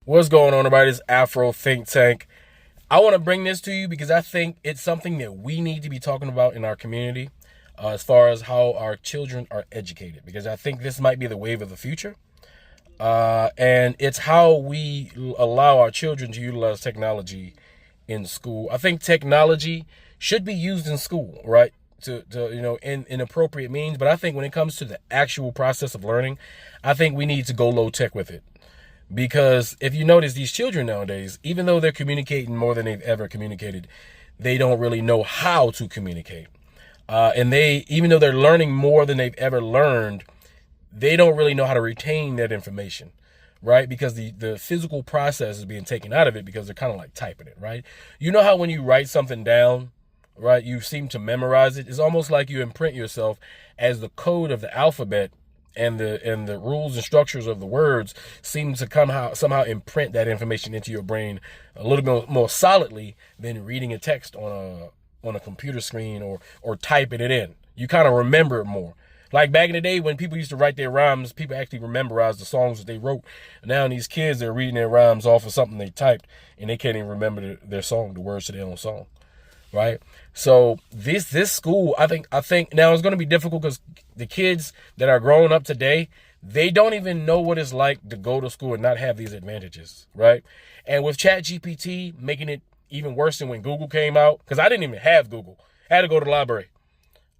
What's going on, everybody? This Afro Think Tank. I want to bring this to you because I think it's something that we need to be talking about in our community as far as how our children are educated, because I think this might be the wave of the future. And it's how we allow our children to utilize technology in school. I think technology should be used in school, right? In appropriate means. But I think when it comes to the actual process of learning, I think we need to go low tech with it. Because if you notice, these children nowadays, even though they're communicating more than they've ever communicated, they don't really know how to communicate. And even though they're learning more than they've ever learned, they don't really know how to retain that information, right? Because the physical process is being taken out of it because they're kind of like typing it, right? You know how when you write something down, right, you seem to memorize it? It's almost like you imprint yourself as the code of the alphabet, and the rules and structures of the words seem to somehow imprint that information into your brain a little bit more solidly than reading a text on a computer screen or typing it in. You kind of remember it more. Like back in the day when people used to write their rhymes, people actually memorized the songs that they wrote. Now these kids, they're reading their rhymes off of something they typed, and they can't even remember their song, the words to their own song. Right. So this school, I think now it's going to be difficult because the kids that are growing up today, they don't even know what it's like to go to school and not have these advantages. Right. And with ChatGPT making it even worse than when Google came out, because I didn't even have Google. I had to go to the library.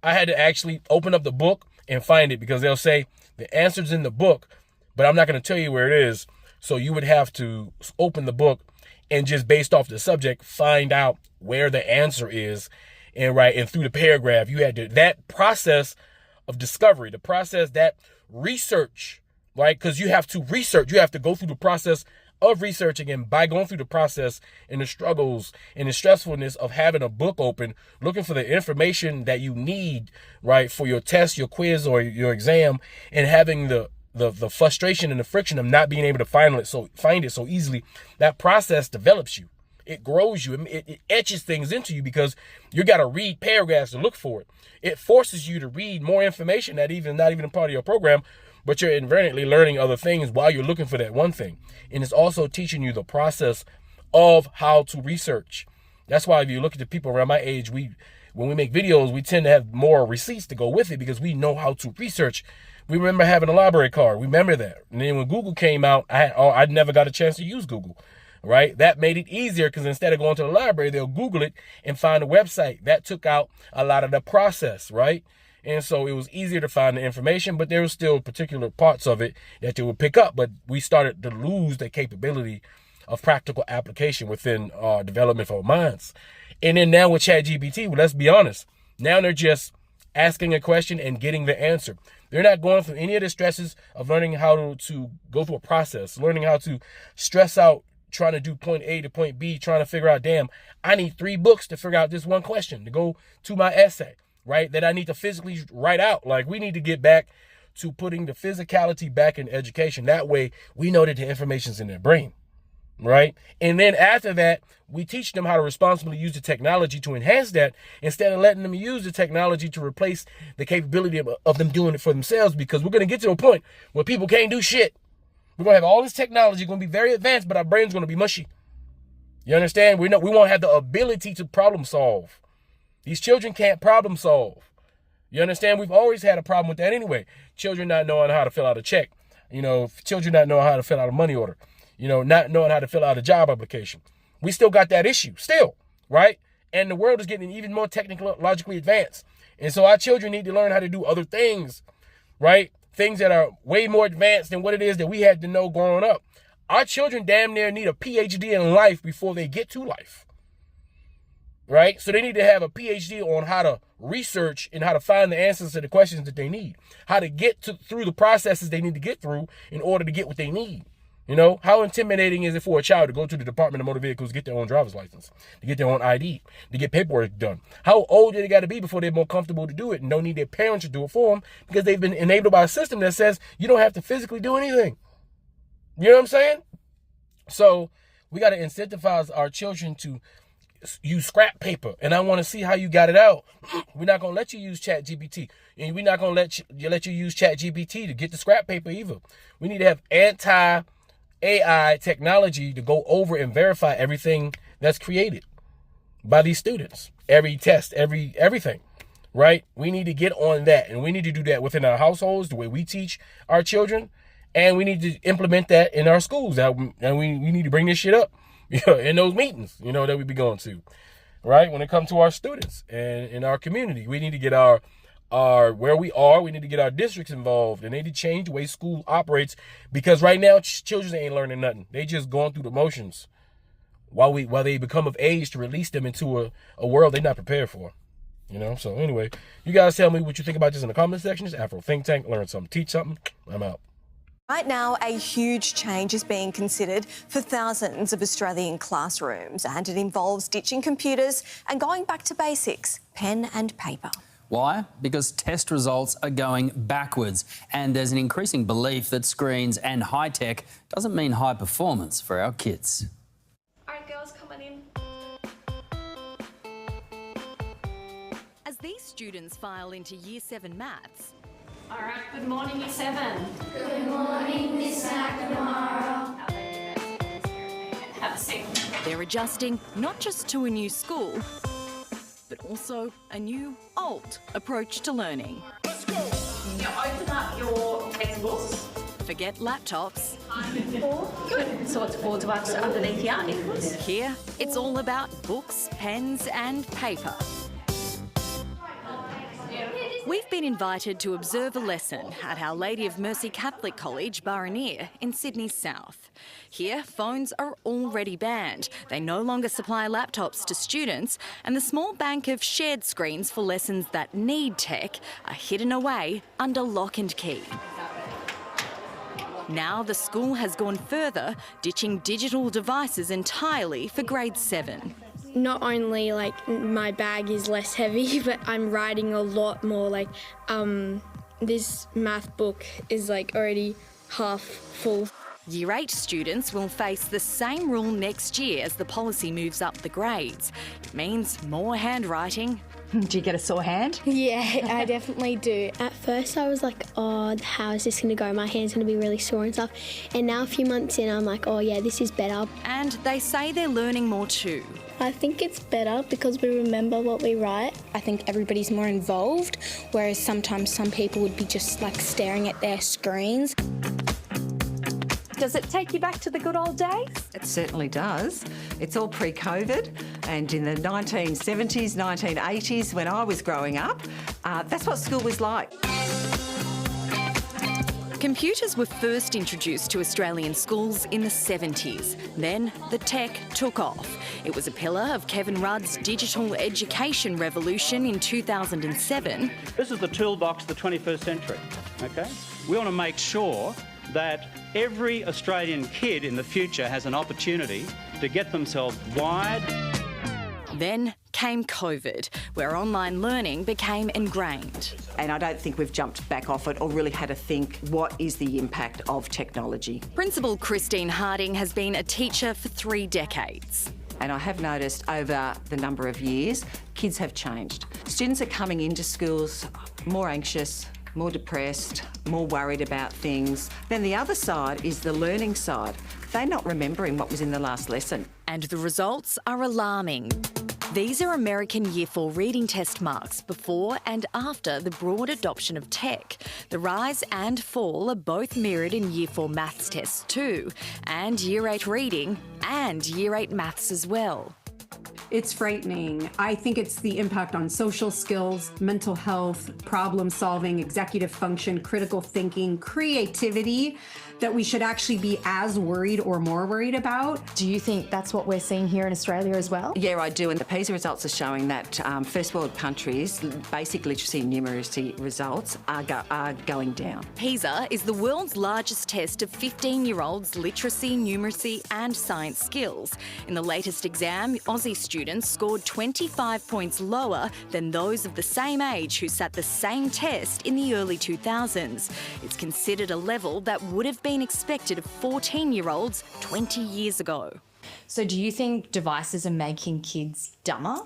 I had to actually open up the book and find it, because they'll say the answer's in the book, but I'm not going to tell you where it is. So you would have to open the book and just based off the subject, find out where the answer is. And through the paragraph, you had to, that process of discovery, the process, that research, right? Because you have to research, you have to go through the process of researching, and by going through the process and the struggles and the stressfulness of having a book open, looking for the information that you need, right, for your test, your quiz, or your exam, and having the frustration and the friction of not being able to find it so easily, that process develops you. It grows you. It etches things into you because you got to read paragraphs to look for it. It forces you to read more information that not even a part of your program, but you're inadvertently learning other things while you're looking for that one thing. And it's also teaching you the process of how to research. That's why if you look at the people around my age, when we make videos, we tend to have more receipts to go with it because we know how to research. We remember having a library card. We remember that. And then when Google came out, I never got a chance to use Google, right? That made it easier because instead of going to the library, they'll Google it and find a website. That took out a lot of the process, right? And so it was easier to find the information, but there was still particular parts of it that they would pick up. But we started to lose the capability of practical application within development of our minds. And then now with ChatGPT, well, let's be honest. Now they're just asking a question and getting the answer. They're not going through any of the stresses of learning how to go through a process, learning how to stress out, trying to do point A to point B, trying to figure out, damn, I need 3 books to figure out this one question to go to my essay, right? That I need to physically write out. Like, we need to get back to putting the physicality back in education. That way we know that the information's in their brain, right? And then after that, we teach them how to responsibly use the technology to enhance that instead of letting them use the technology to replace the capability of them doing it for themselves, because we're going to get to a point where people can't do shit. We're going to have all this technology going to be very advanced, but our brain's going to be mushy. You understand? We won't have the ability to problem solve. These children can't problem solve. You understand? We've always had a problem with that anyway. Children not knowing how to fill out a check. Children not knowing how to fill out a money order. Not knowing how to fill out a job application. We still got that issue, still, right? And the world is getting even more technologically advanced. And so our children need to learn how to do other things, right? Things that are way more advanced than what it is that we had to know growing up. Our children damn near need a PhD in life before they get to life, right? So they need to have a PhD on how to research and how to find the answers to the questions that they need, how to get through the processes they need to get through in order to get what they need. How intimidating is it for a child to go to the Department of Motor Vehicles, get their own driver's license, to get their own ID, to get paperwork done? How old do they got to be before they're more comfortable to do it and don't need their parents to do it for them because they've been enabled by a system that says you don't have to physically do anything? You know what I'm saying? So we got to incentivize our children to use scrap paper, and I want to see how you got it out. We're not going to let you use ChatGPT, and we're not going to let you use ChatGPT to get the scrap paper either. We need to have AI technology to go over and verify everything that's created by these students. Every test, everything, right? We need to get on that, and we need to do that within our households, the way we teach our children, and we need to implement that in our schools. And we need to bring this shit up, in those meetings, that we be going to, right? When it comes to our students and in our community, we need to get our where we are, we need to get our districts involved, and they need to change the way school operates, because right now children ain't learning nothing. They just going through the motions while they become of age to release them into a world they're not prepared for. So anyway, you guys tell me what you think about this in the comment section. It's Afro Think Tank. Learn something, teach something. I'm out. Right now, a huge change is being considered for thousands of Australian classrooms, and it involves ditching computers and going back to basics, pen and paper. Why? Because test results are going backwards, and there's an increasing belief that screens and high tech doesn't mean high performance for our kids. All right, girls, come on in. As these students file into Year 7 maths. All right, good morning, Year 7. Good morning, Miss McNamara. Have a seat. They're adjusting not just to a new school, but also a new alt approach to learning. Let's go. You open up your textbooks. Forget laptops. 4. Good. So it's 4 to us underneath the articles. Here, it's all about books, pens and paper. We've been invited to observe a lesson at Our Lady of Mercy Catholic College, Burraneer, in Sydney's south. Here, phones are already banned. They no longer supply laptops to students, and the small bank of shared screens for lessons that need tech are hidden away under lock and key. Now the school has gone further, ditching digital devices entirely for grade 7. Not only my bag is less heavy, but I'm writing a lot more. This math book is already half full. Year 8 students will face the same rule next year as the policy moves up the grades. It means more handwriting. Do you get a sore hand? Yeah, I definitely do. At first I was like, oh, how is this going to go? My hand's going to be really sore and stuff. And now a few months in, I'm like, oh yeah, this is better. And they say they're learning more too. I think it's better because we remember what we write. I think everybody's more involved, whereas sometimes some people would be just staring at their screens. Does it take you back to the good old days? It certainly does. It's all pre-COVID, and in the 1970s, 1980s, when I was growing up, that's what school was like. Computers were first introduced to Australian schools in the 70s. Then the tech took off. It was a pillar of Kevin Rudd's digital education revolution in 2007. This is the toolbox of the 21st century, okay? We want to make sure that every Australian kid in the future has an opportunity to get themselves wired. Then came COVID, where online learning became ingrained. And I don't think we've jumped back off it or really had to think, what is the impact of technology? Principal Christine Harding has been a teacher for 3 decades. And I have noticed over the number of years, kids have changed. Students are coming into schools more anxious, more depressed, more worried about things. Then the other side is the learning side. They're not remembering what was in the last lesson. And the results are alarming. These are American Year 4 reading test marks before and after the broad adoption of tech. The rise and fall are both mirrored in Year 4 maths tests too, and Year 8 reading and Year 8 maths as well. It's frightening. I think it's the impact on social skills, mental health, problem solving, executive function, critical thinking, creativity that we should actually be as worried or more worried about. Do you think that's what we're seeing here in Australia as well? Yeah, I do. And the PISA results are showing that first world countries, basic literacy and numeracy results are going down. PISA is the world's largest test of 15-year-olds' literacy, numeracy and science skills. In the latest exam, Aussie students scored 25 points lower than those of the same age who sat the same test in the early 2000s. It's considered a level that would have been expected of 14-year-olds 20 years ago. So do you think devices are making kids dumber?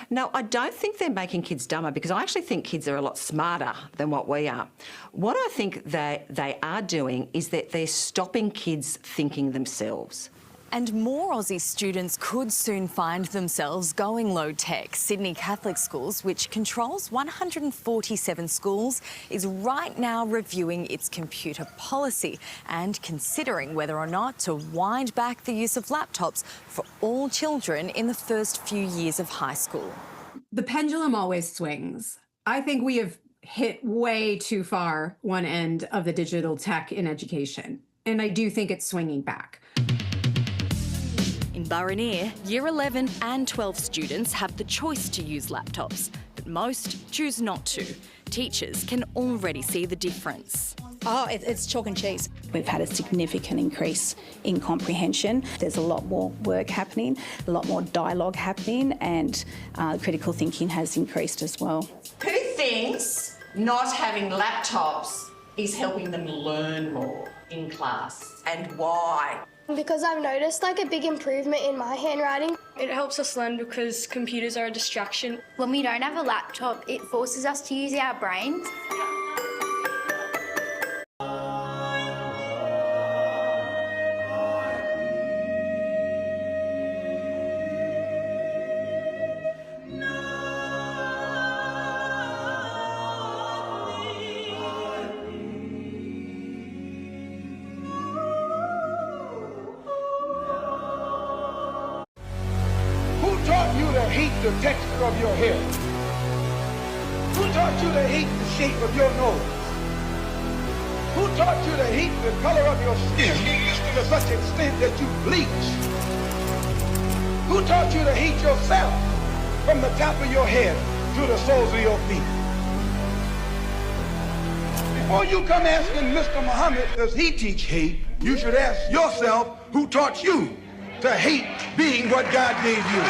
No, I don't think they're making kids dumber, because I actually think kids are a lot smarter than what we are. What I think they are doing is that they're stopping kids thinking themselves. And more Aussie students could soon find themselves going low-tech. Sydney Catholic Schools, which controls 147 schools, is right now reviewing its computer policy and considering whether or not to wind back the use of laptops for all children in the first few years of high school. The pendulum always swings. I think we have hit way too far one end of the digital tech in education, and I do think it's swinging back. In Burraneer, Year 11 and 12 students have the choice to use laptops, but most choose not to. Teachers can already see the difference. Oh, it's chalk and cheese. We've had a significant increase in comprehension. There's a lot more work happening, a lot more dialogue happening, and critical thinking has increased as well. Who thinks not having laptops is helping them learn more in class, and why? Because I've noticed like a big improvement in my handwriting. It helps us learn because computers are a distraction. When we don't have a laptop, it forces us to use our brains. The texture of your hair? Who taught you to hate the shape of your nose? Who taught you to hate the color of your skin to such extent that you bleach? Who taught you to hate yourself from the top of your head to the soles of your feet? Before you come asking Mr. Muhammad, does he teach hate, you should ask yourself, who taught you to hate being what God gave you?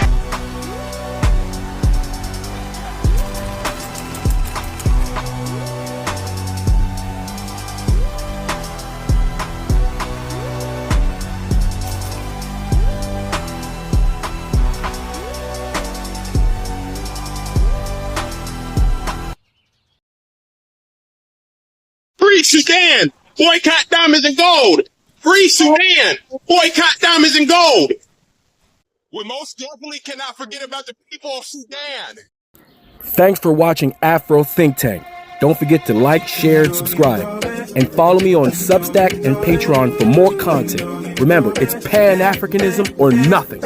Free Sudan! Boycott diamonds and gold! Free Sudan! Boycott diamonds and gold! We most definitely cannot forget about the people of Sudan! Thanks for watching Afro Think Tank. Don't forget to like, share, and subscribe. And follow me on Substack and Patreon for more content. Remember, it's Pan-Africanism or nothing.